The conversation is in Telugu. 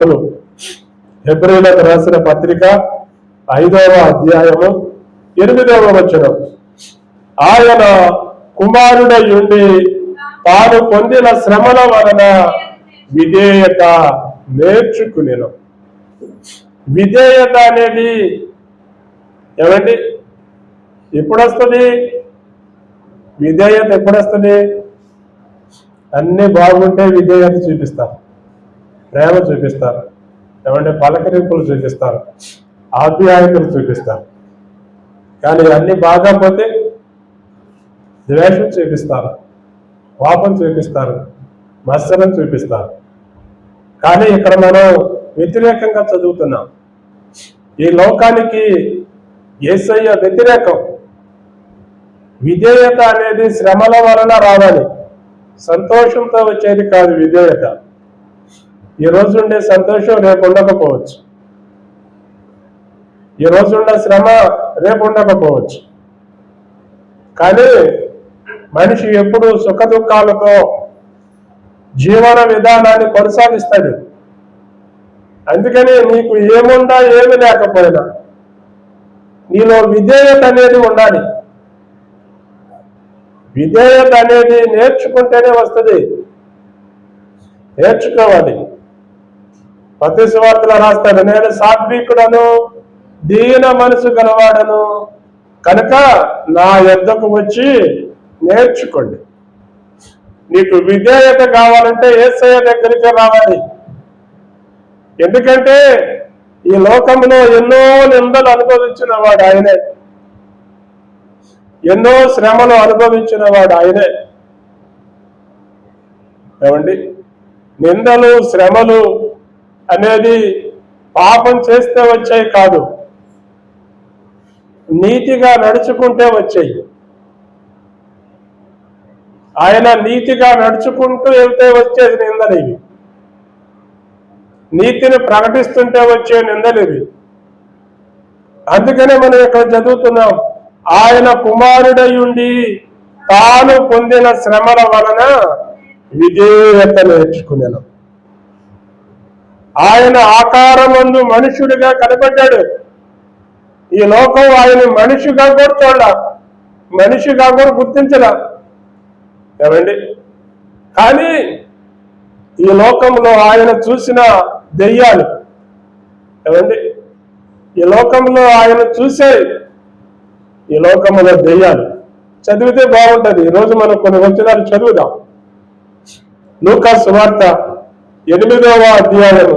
హెబ్రీయులకు రాసిన పత్రిక 5వ అధ్యాయము 8వ వచనం. ఆయన కుమారుడై ఉండి తాను పొందిన శ్రమల వలన విధేయత నేర్చుకునేను. విధేయత అనేది ఏమండి ఎప్పుడు వస్తుంది? విధేయత ఎప్పుడు వస్తుంది? అన్ని బాగుంటే విధేయత చూపిస్తారు, ప్రేమ చూపిస్తారు, ఏమంటే పలకరింపులు చూపిస్తారు, ఆప్యాయతలు చూపిస్తారు. కానీ అన్ని బాగా పోతే ద్వేషం చూపిస్తారు, కోపం చూపిస్తారు, మత్సరం చూపిస్తారు. కానీ ఇక్కడ మనం వ్యతిరేకంగా చదువుతున్నాం. ఈ లోకానికి యేసయ్య వ్యతిరేకం. విధేయత అనేది శ్రమల వలన రావాలి, సంతోషంతో వచ్చేది కాదు. విధేయత ఈ రోజు ఉండే సంతోషం రేపు ఉండకపోవచ్చు, ఈ రోజు ఉండే శ్రమ రేపు ఉండకపోవచ్చు. కానీ మనిషి ఎప్పుడు సుఖ దుఃఖాలతో జీవన విధానాన్ని కొనసాగిస్తాడు. అందుకని నీకు ఏముండా ఏమి లేకపోయినా నీలో విధేయత అనేది ఉండాలి. విధేయత అనేది నేర్చుకుంటేనే వస్తుంది, నేర్చుకోవాలి. మత్తయి సువార్తలో రాస్తాడు, నేను సాత్వికుడను దీన మనసు గలవాడను కనుక నా యొద్దకు వచ్చి నేర్చుకోండి. నీకు విధేయత కావాలంటే యేసయ్య దగ్గరికి రావాలి. ఎందుకంటే ఈ లోకంలో ఎన్నో నిందలు అనుభవించిన వాడు ఆయనే, ఎన్నో శ్రమలు అనుభవించిన వాడు ఆయనే. ఏమండి నిందలు శ్రమలు అనేది పాపం చేస్తే వచ్చాయి కాదు, నీతిగా నడుచుకుంటే వచ్చాయి. ఆయన నీతిగా నడుచుకుంటూ వెళ్తే వచ్చేది నిందలు ఇవి, నీతిని ప్రకటిస్తుంటే వచ్చే నిందలు ఇవి. అందుకనే మనం ఇక్కడ చదువుతున్నాం, ఆయన కుమారుడై ఉండి తాను పొందిన శ్రమల వలన విధేయత నేర్చుకునేను. ఆయన ఆకారమందు మనుషుడిగా కనబడ్డాడు. ఈ లోకం ఆయన మనిషిగా కూడా చూడాల, మనిషిగా కూడా గుర్తించలా. ఏమండి కానీ ఈ లోకంలో ఆయన చూసిన దెయ్యాలు, ఏమండి ఈ లోకంలో ఆయన చూసే ఈ లోకంలో దెయ్యాలు చదివితే బాగుంటుంది. ఈరోజు మనం కొన్ని వచనాలు చదువుదాం. లూకా సువార్త 8వ అధ్యాయము